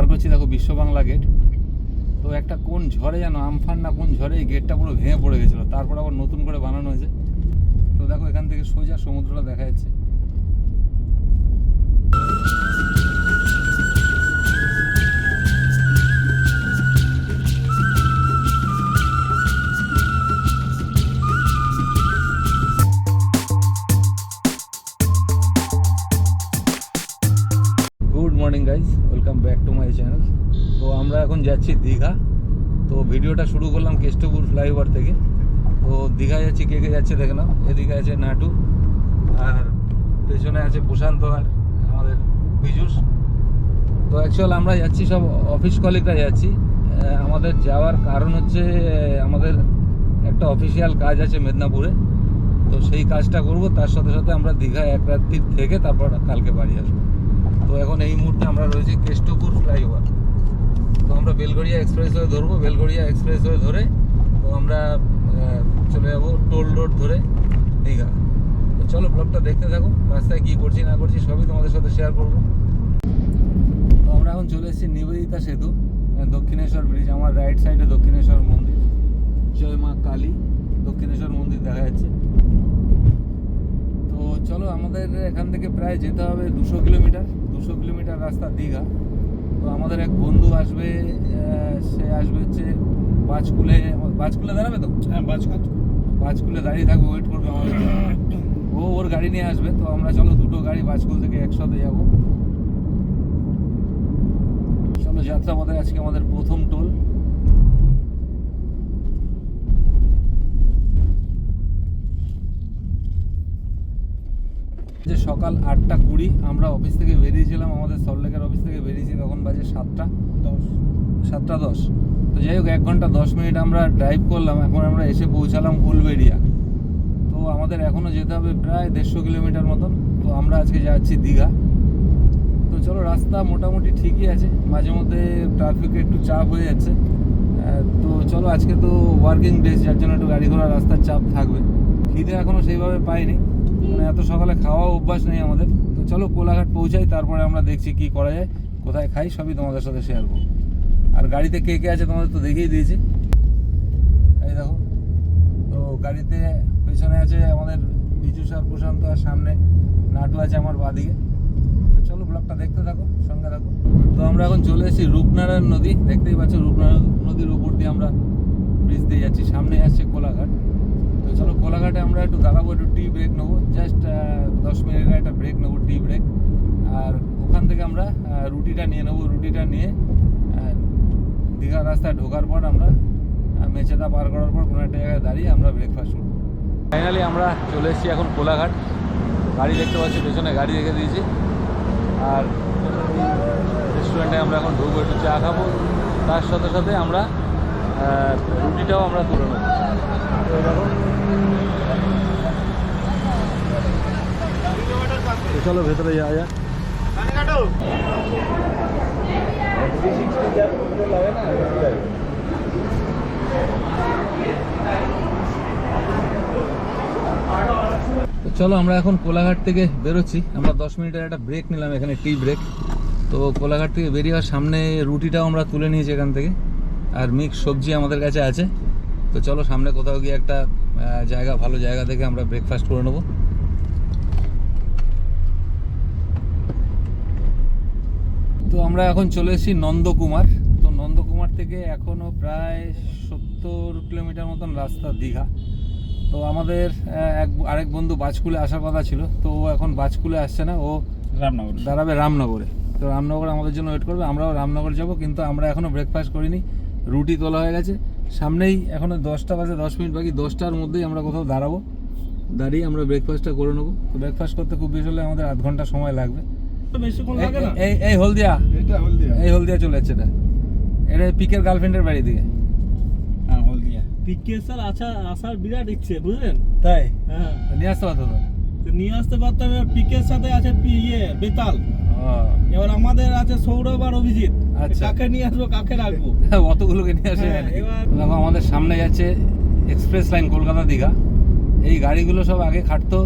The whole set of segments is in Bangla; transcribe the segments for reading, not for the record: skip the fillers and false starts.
পার করছি, দেখো বিশ্ব বাংলা গেট। তো একটা কোন ঝড়ে যেন আমফান না কোন ঝড়ে এই গেটটা পুরো ভেঙে পড়ে গেছিলো, তারপর আবার নতুন করে বানানো হয়েছে। তো দেখো এখান থেকে সোজা সমুদ্রটা দেখা যাচ্ছে। Good morning guys, welcome back to my channel. তো আমরা এখন যাচ্ছি দীঘা। তো ভিডিওটা শুরু করলাম কেষ্টপুর ফ্লাইওভার থেকে। তো দীঘা যাচ্ছি, কে কে যাচ্ছে দেখে নাও। এদিকে আছে নাটু, আর পেছনে আছে প্রশান্ত আর আমাদের পীযূষ। তো অ্যাকচুয়াল আমরা যাচ্ছি সব অফিস কলিগরা যাচ্ছি। আমাদের যাওয়ার কারণ হচ্ছে আমাদের একটা অফিসিয়াল কাজ আছে মেদিনীপুরে। তো সেই কাজটা করব, তার সাথে সাথে আমরা দীঘায় এক রাত্রি থেকে তারপর কালকে বাড়ি আসবো। তো এখন এই মুহূর্তে আমরা রয়েছি কেষ্টপুর ফ্লাইওভার। তো আমরা বেলঘড়িয়া এক্সপ্রেসওয়ে ধরবো, বেলঘড়িয়া এক্সপ্রেসওয়ে ধরে তো আমরা চলে যাবো টোল রোড ধরে দীঘা। তো চলো ব্লগটা দেখতে থাকো, রাস্তায় কী করছি না করছি সবই তোমাদের সাথে শেয়ার করবো। তো আমরা এখন চলে এসেছি নিবেদিতা সেতু, দক্ষিণেশ্বর ব্রিজ। আমার রাইট সাইডে দক্ষিণেশ্বর মন্দির, জয় মা কালী দক্ষিণেশ্বর মন্দির দেখা যাচ্ছে। তো চলো, আমাদের এখান থেকে প্রায় যেতে হবে 200 কিলোমিটার রাস্তা দীঘা। তো আমাদের এক বন্ধু আসবে, সে আসবে হচ্ছে বাজকুলে দাঁড়াবে। তো হ্যাঁ, বাজকুলে দাঁড়িয়ে থাকবে, ওয়েট করবে আমাদের জন্য। ও ওর গাড়ি নিয়ে আসবে। তো আমরা চলো দুটো গাড়ি বাজকুল থেকে একসাথে যাব। চলো, যাত্রাপথে আজকে আমাদের প্রথম টোল। যে সকাল 8:20 আমরা অফিস থেকে বেরিয়েছিলাম, আমাদের সল্টলেকের অফিস থেকে বেরিয়েছি, তখন বাজে 7:10। তো যাই হোক, 1 ঘন্টা 10 মিনিট আমরা ড্রাইভ করলাম। এখন আমরা এসে পৌঁছালাম উলবেড়িয়া। তো আমাদের এখনও যেতে হবে প্রায় 150 কিলোমিটার মতন। তো আমরা আজকে যাচ্ছি দীঘা। তো চলো, রাস্তা মোটামুটি ঠিকই আছে, মাঝে মধ্যে ট্রাফিকে একটু চাপ হয়ে যাচ্ছে। তো চলো, আজকে তো ওয়ার্কিং ডেজ, যার জন্য একটু গাড়ি ঘোড়া রাস্তার চাপ থাকবে। খিদে এখনও সেইভাবে পাইনি, মানে এত সকালে খাওয়া অভ্যাস নেই আমাদের। তো চলো কোলাঘাট পৌঁছাই, তারপরে আমরা দেখছি কি করা যায়, কোথায় খাই সবই তোমাদের সাথে শেয়ার করবো। আর গাড়িতে কে কে আছে তোমাদের তো দেখিয়ে দিয়েছি, এই দেখো। তো গাড়িতে পেছনে আছে আমাদের পীযূষ আর প্রশান্ত, আর সামনে নাটু আছে আমার বাঁদিকে। তো চলো ব্লগটা দেখতে থাকো, সঙ্গে থাকো। তো আমরা এখন চলে এসেছি রূপনারায়ণ নদী, দেখতেই পাচ্ছ রূপনারায়ণ নদীর উপর দিয়ে আমরা ব্রিজ দিয়ে যাচ্ছি। সামনে আসছে কোলাঘাট। তো চলো, কোলাঘাটে আমরা একটু দাঁড়াবো, একটু টি ব্রেক নেবো, জাস্ট 10 মিনিটের একটা ব্রেক নেবো, টি ব্রেক। আর ওখান থেকে আমরা রুটিটা নিয়ে নেবো। রুটিটা নিয়ে দীঘা রাস্তায় ঢোকার পর আমরা মেচেদা পার করার পর কোনো একটা জায়গায় দাঁড়িয়ে আমরা ব্রেকফাস্ট করবো। ফাইনালি আমরা চলে এসেছি এখন কোলাঘাট। গাড়ি দেখতে পাচ্ছি, পেছনে গাড়ি রেখে দিয়েছি। আর রেস্টুরেন্টে আমরা এখন ঢুকবো, একটু চা খাবো, তার সাথে সাথে আমরা রুটিটাও আমরা তুলে নেবো। চলো ভেতরে যাওয়া যাক। চলো, আমরা এখন কোলাঘাট থেকে বেরোচ্ছি। আমরা 10 মিনিটের একটা ব্রেক নিলাম এখানে, টি ব্রেক। তো কোলাঘাট থেকে বেরিয়ে সামনে রুটিটাও আমরা তুলে নিয়েছি এখান থেকে, আর মিক্স সবজি আমাদের কাছে আছে। তো চলো, সামনে কোথাও গিয়ে একটা জায়গা, ভালো জায়গা থেকে আমরা ব্রেকফাস্ট করে নেবো। তো আমরা এখন চলে এসেছি নন্দকুমার। তো নন্দকুমার থেকে এখনও প্রায় 70 কিলোমিটার মতন রাস্তা দীঘা। তো আমাদের আরেক বন্ধু বাজকুলে আসার কথা ছিল, তো ও এখন বাজকুলে আসছে না, ও দাঁড়াবে রামনগরে। তো রামনগরে আমাদের জন্য ওয়েট করবে, আমরাও রামনগর যাব। কিন্তু আমরা এখনও ব্রেকফাস্ট করিনি, রুটি তোলা হয়ে গেছে সামনেই। এখনও 10টা বাজে, 10 মিনিট বাকি। 10টার মধ্যেই আমরা কোথাও দাঁড়াবো, দাঁড়িয়ে আমরা ব্রেকফাস্টটা করে নেবো। তো ব্রেকফাস্ট করতে খুব বেশি হলে আমাদের আধ ঘন্টা সময় লাগবে। এই হলদিয়া, এই হলদিয়া চলে যাচ্ছে। এটা পিকের গার্লফ্রেন্ডের বাড়ি দিকে। হ্যাঁ, হলদিয়া পিকে স্যার আসার বিরাট ইচ্ছে, বুঝলেন? তাই? হ্যাঁ, নিয়ে আসতে পারতো তো। নিয়ে আসতে পারতাম। পিকের সাথে আছে বেতাল, এবার আমাদের আছে সৌরভ আর অভিজিৎ। আচ্ছা, কাকে নিয়ে আসবো, কাকে রাখবো? অতগুলোকে নিয়ে আসে। এবার দেখো, আমাদের সামনে যাচ্ছে এক্সপ্রেস লাইন কলকাতা দীঘা। এই গাড়িগুলো সব আগে খাটতো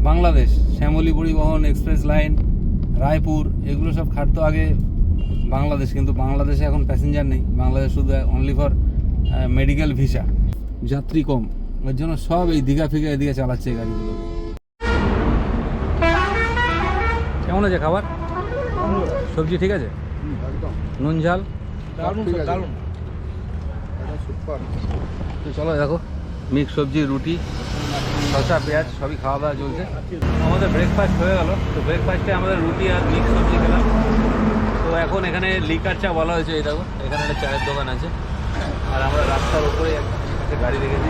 বাংলাদেশ, শ্যামলী পরিবহন, এক্সপ্রেস লাইন, রায়পুর, এগুলো সব খাটতো আগে বাংলাদেশ, কিন্তু বাংলাদেশে এখন প্যাসেঞ্জার নেই, বাংলাদেশ শুধু অনলি ফর মেডিকেল ভিসা, যাত্রী কম, ওর জন্য সব এই দীঘা ফিঘা এদিকে চালাচ্ছে এই গাড়িগুলো। কেমন আছে খাবার? সবজি ঠিক আছে? নুন ঝাল? তো চলো দেখো, মিক্স সবজি, রুটি, শসা, পেঁয়াজ সবই খাওয়া দাওয়া চলছে। আমাদের ব্রেকফাস্ট হয়ে গেল। তো ব্রেকফাস্টে আমাদের রুটি আর মিক্স সবজি খেলাম। তো এখন এখানে লিকার চা বলা হয়েছে, এই দেখো এখানে একটা চায়ের দোকান আছে, আর আমরা রাস্তার উপরে একটা গাড়ি রেখেছি,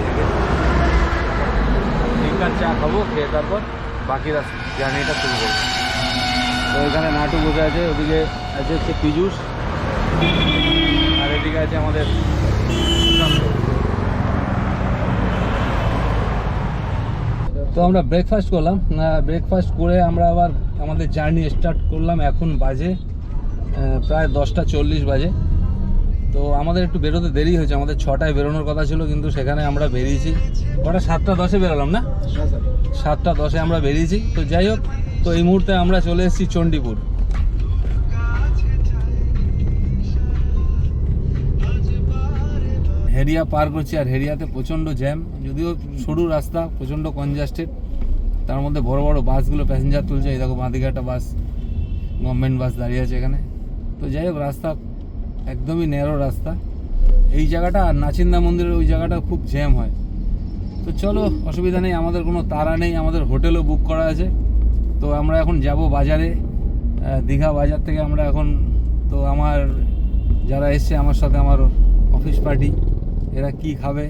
লিকার চা খাবো, খেয়ে তারপর বাকি জার্নিটা শুরু করবো। তো এখানে নাটু বসে আছে, ওদিকে আছে হচ্ছে পীযূষ, আর এদিকে আছে আমাদের সুশান্ত। তো আমরা ব্রেকফাস্ট করলাম, ব্রেকফাস্ট করে আমরা আবার আমাদের জার্নি স্টার্ট করলাম। এখন বাজে প্রায় 10:40 বাজে। তো আমাদের একটু বেরোতে দেরি হয়েছে, আমাদের 6টায় বেরোনোর কথা ছিল, কিন্তু সেখানে আমরা বেরিয়েছি কটা 7:10 বেরোলাম না, 7:10 আমরা বেরিয়েছি। তো যাই হোক, তো এই মুহূর্তে আমরা চলে এসেছি চণ্ডীপুর। হেরিয়া পার করছি, আর হেরিয়াতে প্রচণ্ড জ্যাম, যদিও সরু রাস্তা, প্রচণ্ড কনজাস্টেড, তার মধ্যে বড় বড় বাসগুলো প্যাসেঞ্জার তুলছে। এই দেখো বাঁদিকে একটা বাস, গভর্নমেন্ট বাস দাঁড়িয়ে আছে এখানে। তো যাই হোক, রাস্তা একদমই ন্যারো রাস্তা। এই জায়গাটা আর নাচিন্দা মন্দিরের ওই জায়গাটা খুব জ্যাম হয়। তো চলো, অসুবিধা নেই, আমাদের কোনো তাড়া নেই, আমাদের হোটেলও বুক করা আছে। তো আমরা এখন যাব বাজারে, দীঘা বাজার থেকে আমরা এখন, তো আমার যারা এসছে আমার সাথে, আমার অফিস পার্টি, এরা কি খাবে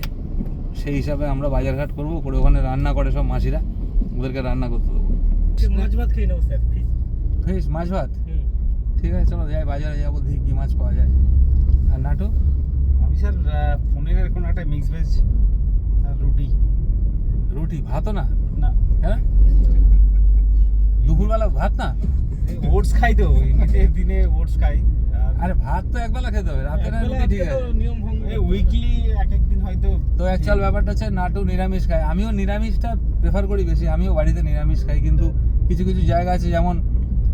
সেই হিসাবে আমরা বাজারঘাট করবো, করে ওখানে রান্না করে সব মাসিরা, ওদেরকে রান্না করতে দেবো। মাছ ভাত খেয়ে নেবো স্যার। ফিস মাছ ভাত, ঠিক আছে চলো যাই, বাজারে যাবো, দেখি কী মাছ পাওয়া যায়। আর নাটু? আমি স্যার পনিরের কোনো একটা মিক্স ভেজ আর রুটি। রুটি? ভাতও না? না। হ্যাঁ, দুপুরবেলা ভাত না? ওটস খাই তো, এমনিতে দিনে ওটস খাই। আরে ভাত তো একবেলা খেতে হবে, রাতে না রুটি, ঠিক আছে। নিয়ম ভঙ্গ, উইকলি এক একদিন হয়তো। তো অ্যাকচুয়াল ব্যাপারটা হচ্ছে নাটু নিরামিষ খায়, আমিও নিরামিষটা প্রেফার করি বেশি, আমিও বাড়িতে নিরামিষ খাই, কিন্তু কিছু কিছু জায়গা আছে, যেমন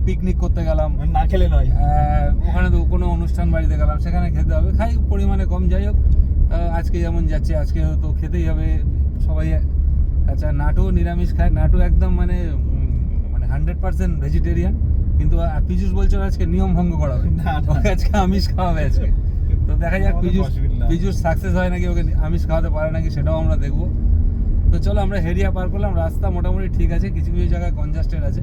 পিকনিক করতে গেলাম, না খেলে নয়, ওখানে তো কোনো অনুষ্ঠান বাড়িতে গেলাম, সেখানে খেতে হবে, খাই পরিমাণে কম। যাই হোক, আজকে যেমন যাচ্ছে, আজকে তো খেতেই হবে সবাই। আচ্ছা, নাটু নিরামিষ খায়, নাটু একদম মানে 100% ভেজিটেরিয়ান, কিন্তু পীযূষ বলছে ওর আজকে নিয়ম ভঙ্গ করাবে, ওকে আজকে আমিষ খাওয়াবে আজকে। তো দেখা যাক পীযূষ সাকসেস হয় নাকি, ওকে আমিষ খাওয়াতে পারে নাকি, সেটাও আমরা দেখবো। তো চলো, আমরা হেরিয়া পার করলাম, রাস্তা মোটামুটি ঠিক আছে, কিছু কিছু জায়গায় কনজাস্টেড আছে।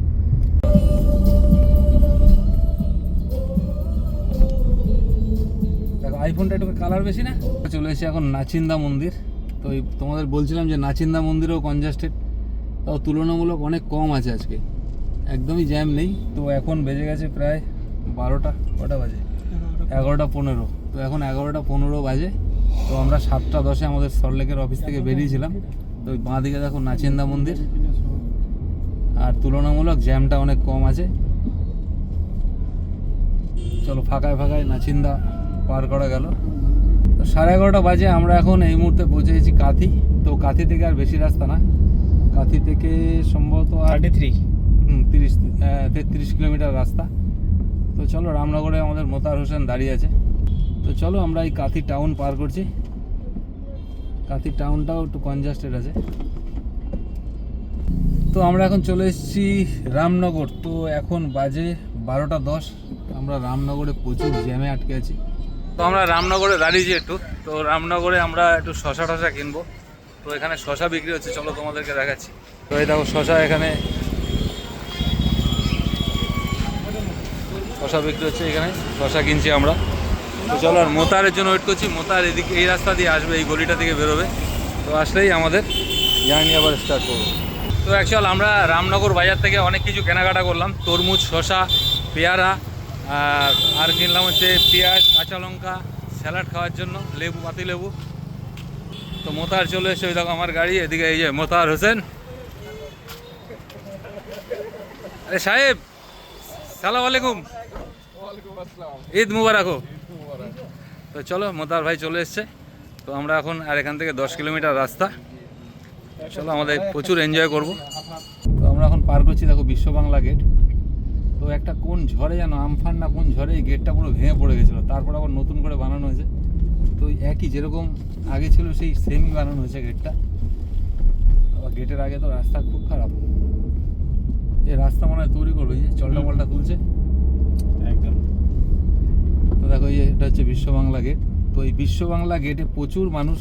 দেখো আইফোনটা একটু কালার বেশি না। চলে এসেছি এখন নাচিন্দা মন্দির। তো এই তোমাদের বলছিলাম যে নাচিন্দা মন্দিরেও কনজাস্টেড, তাও তুলনামূলক অনেক কম আছে আজকে, একদমই জ্যাম নেই। তো এখন বেজে গেছে প্রায় 12টা, কটা বাজে? 11:15। তো এখন 11:15 বাজে। তো আমরা 7:10 আমাদের সল্টলেকের অফিস থেকে বেরিয়েছিলাম। তো ওই বাঁ দিকে দেখো নাচিন্দা মন্দির, আর তুলনামূলক জ্যামটা অনেক কম আছে। চলো, ফাঁকায় ফাঁকায় নাচিন্দা পার করা গেল। তো 11:30 বাজে, আমরা এখন এই মুহূর্তে পৌঁছে গেছি কাঁথি। তো কাঁথি থেকে আর বেশি রাস্তা না, কাঁথি থেকে সম্ভবত 33 কিলোমিটার রাস্তা। তো চলো, রামনগরে আমাদের মোতার হোসেন দাঁড়িয়ে আছে। তো চলো, আমরা এই কাঁথি টাউন পার করছি। কাঁথি টাউনটাও একটু কনজাস্টেড আছে। তো আমরা এখন চলে এসেছি রামনগর। তো এখন বাজে 12:10, আমরা রামনগরে প্রচুর জ্যামে আটকে আছি। তো আমরা রামনগরে দাঁড়িয়েছি একটু। তো রামনগরে আমরা একটু শশা টশা কিনবো। তো এখানে শশা বিক্রি হচ্ছে, চলো তোমাদেরকে দেখাচ্ছি। তো এই দেখো শশা, এখানে শশা বিক্রি হচ্ছে, এখানে শশা কিনছি আমরা। তো চলো, আর মোতারের জন্য ওয়েট করছি। মোতার এদিকে এই রাস্তা দিয়ে আসবে, এই গলিটা থেকে বেরোবে। তো আসলেই আমাদের জার্নি আবার স্টার্ট করবো। তো অ্যাকচুয়াল আমরা রামনগর বাজার থেকে অনেক কিছু কেনাকাটা করলাম, তরমুজ, শশা, পেয়ারা, আর কিনলাম হচ্ছে পেঁয়াজ, কাঁচা লঙ্কা, স্যালাড খাওয়ার জন্য, লেবু, পাতি লেবু। তো মোতার চলে এসে, ওই দেখো আমার গাড়ি, এদিকে এই যে মোতার হোসেন। আরে সাহেব, সালাম আলাইকুম, ঈদ মুবারক হোক। তো চলো, মোতার ভাই চলে এসছে। তো আমরা এখন, আর এখান থেকে 10 কিলোমিটার রাস্তা, চলো আমাদের প্রচুর এনজয় করব। তো আমরা এখন পার করছি, দেখো বিশ্ব বাংলা গেট। তো একটা কোন ঝড়ে যেন আমফান না কোন ঝড়ে এই গেটটা পুরো ভেঙে পড়ে গেছিলো, তারপর আবার নতুন করে বানানো হয়েছে। তো একই যেরকম আগে ছিল সেই সেমই বানানো হয়েছে গেটটা। আবার গেটের আগে তো রাস্তা খুব খারাপ, এই রাস্তা মনে হয় তৈরি করবে, এই যে চলটা মলটা তুলছে একদম। তো দেখো এই যে এটা হচ্ছে বিশ্ব বাংলা গেট। তো এই বিশ্ব বাংলা গেটে প্রচুর মানুষ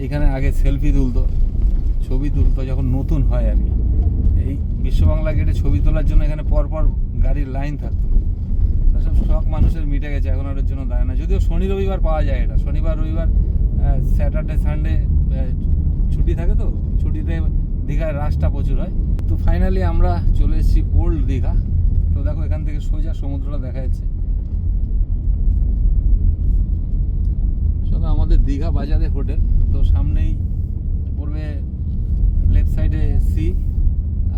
এখানে আগে সেলফি তুলতো, ছবি তুলতো যখন নতুন হয় আর কি। এই বিশ্ব বাংলা গেটে ছবি তোলার জন্য এখানে পরপর গাড়ির লাইন থাকতো। তো সব শখ মানুষের মিটে গেছে, এখন ওটার জন্য দাঁড়ায় না। যদিও শনি রবিবার পাওয়া যায় এটা, শনিবার রবিবার স্যাটারডে সানডে ছুটি থাকে, তো ছুটিতে দীঘায় রাশটা প্রচুর হয়। তো ফাইনালি আমরা চলে এসেছি ওল্ড দীঘা। তো দেখো এখান থেকে সোজা সমুদ্রটা দেখা যাচ্ছে। শোনো আমাদের দীঘা বাজারে হোটেল, তো সামনেই পড়বে লেফট সাইডে সি,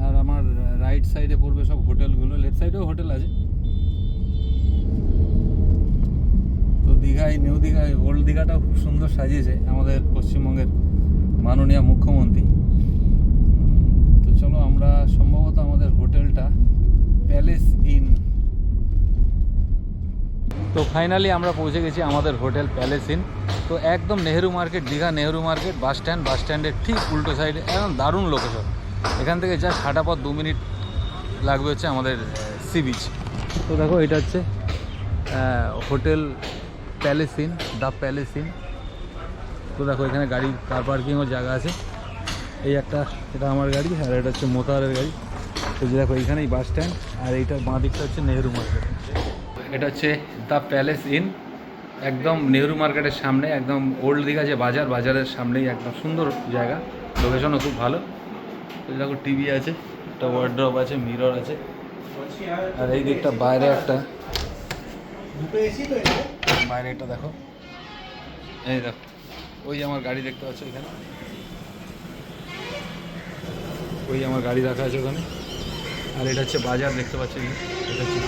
আর আমার রাইট সাইডে পড়বে সব হোটেলগুলো। লেফট সাইডেও হোটেল আছে। তো দীঘায় নিউ দীঘায় ওল্ড দীঘাটাও খুব সুন্দর সাজিয়েছে আমাদের পশ্চিমবঙ্গের মাননীয় মুখ্যমন্ত্রী। তো চলো আমরা সম্ভবত আমাদের হোটেলটা প্যালেস ইন। তো ফাইনালি আমরা পৌঁছে গেছি আমাদের হোটেল প্যালেস ইন। তো একদম Nehru market, Digha Nehru market bus স্ট্যান্ডের ঠিক উল্টো সাইডে, একদম দারুণ লোকেশন। এখান থেকে জাস্ট হাঁটা পথ 2 মিনিট লাগবে হচ্ছে আমাদের সি বিচ। তো দেখো এটা হচ্ছে hotel palace in, the palace in. তো দেখো এখানে গাড়ি কার পার্কিংয়ের জায়গা আছে। এই একটা, এটা আমার গাড়ি, আর এটা হচ্ছে মোতাহারের গাড়ি। তো দেখো এইখানেই বাস স্ট্যান্ড, আর এইটার বাঁ দিকটা হচ্ছে নেহেরু মার্কেট। এটা হচ্ছে দ্য প্যালেস ইন, একদম নেহেরু মার্কেটের সামনে, একদম ওল্ড দীঘা যে বাজারের সামনেই, একদম সুন্দর জায়গা, লোকেশনও খুব ভালো। তো দেখো টিভি আছে, একটা ওয়ার্ড্রপ আছে, মিরর আছে, আর এই দিকটা বাইরে একটা, বাইরে একটা দেখো, এই দেখো ওই আমার গাড়ি দেখতে পাচ্ছ এখানে, ওই আমার গাড়ি রাখা আছে ওখানে। আর এটা হচ্ছে বাজার দেখতে পাচ্ছ, এটা হচ্ছে।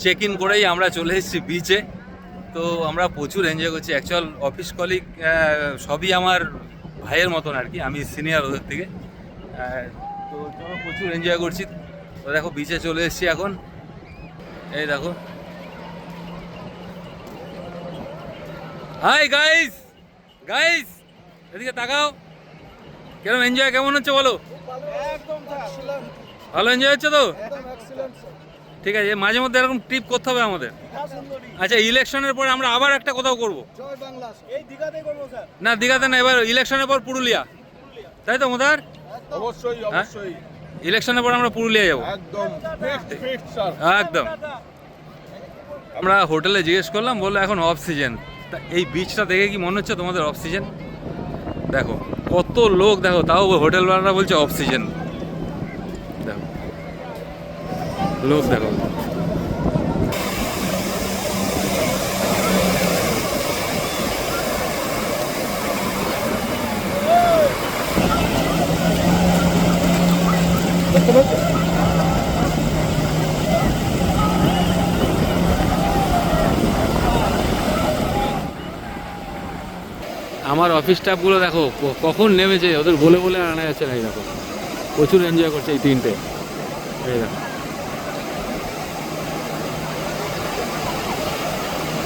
চেক ইন করেই আমরা চলে এসেছি বিচে। তো আমরা প্রচুর এনজয় করছি। অ্যাকচুয়াল অফিস কলিগ সবই আমার ভাইয়ের মতন আর কি, আমি সিনিয়র ওদের থেকে। তো চলো প্রচুর এনজয় করছি। তো দেখো বিচে চলে এসেছি এখন, এই দেখো। হাই গাইস, গাইস এদিকে তাকাও, কেমন এনজয়, কেমন হচ্ছে বলো? ভালো এনজয় হচ্ছে তো? ঠিক আছে, মাঝে মধ্যে এরকম ট্রিপ করতে হবে আমাদের। আচ্ছা, ইলেকশনের পর আমরা আবার একটা কোথাও করবো না? দীঘাতে না, এবার ইলেকশনের পর পুরুলিয়া, তাই তো মোদার? অবশ্যই অবশ্যই, ইলেকশনের পর আমরা পুরুলিয়া যাবো একদম একদম। আমরা হোটেলে জিজ্ঞেস করলাম, বললো এখন অফ সিজন। তা এই বিচটা দেখে কি মনে হচ্ছে তোমাদের অফ সিজন? দেখো কত লোক, দেখো তাও হোটেল ওয়ালারা বলছে অফ সিজন। দেখো লোক দেখো। আমার অফিস স্টাফগুলো দেখো কখন নেমেছে, ওদের বলে বলে আনা যাচ্ছে না। এই দেখো প্রচুর এনজয় করছে এই তিনটে, এই দেখো।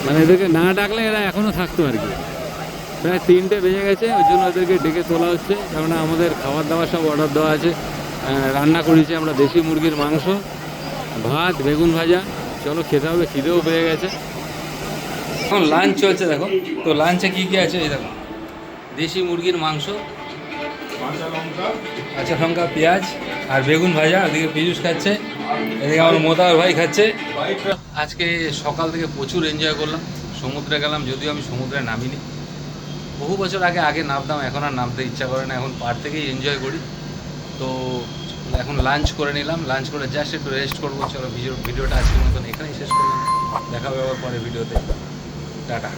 মানে এদেরকে না ডাকলে এরা এখনও থাকতো আর কি। প্রায় 3টে বেজে গেছে, ওই জন্য ওদেরকে ডেকে তোলা হচ্ছে। কেননা আমাদের খাবার দাবার সব অর্ডার দেওয়া আছে। রান্না করেছি আমরা দেশি মুরগির মাংস, ভাত, বেগুন ভাজা। চলো খেতে হবে, খিদেও পেয়ে গেছে। এখন লাঞ্চ চলছে দেখো। তো লাঞ্চে কী কী আছে এই দেখো, দেশি মুরগির মাংস, কাঁচা লঙ্কা, পেঁয়াজ আর বেগুন ভাজা। ওদিকে পীযুষ খাচ্ছে, এদিকে আমার মোতাহার ভাই খাচ্ছে। আজকে সকাল থেকে প্রচুর এনজয় করলাম, সমুদ্রে গেলাম, যদিও আমি সমুদ্রে নামিনি। বহু বছর আগে নামতাম, এখন আর নামতে ইচ্ছা করে না, এখন পার থেকেই এনজয় করি। তো এখন লাঞ্চ করে নিলাম, লাঞ্চ করে জাস্ট একটু রেস্ট করবো। চলো ভিডিওটা আজকের মতন এখানেই শেষ করলাম, দেখা হবে আবার পরে ভিডিওতে। টাটা।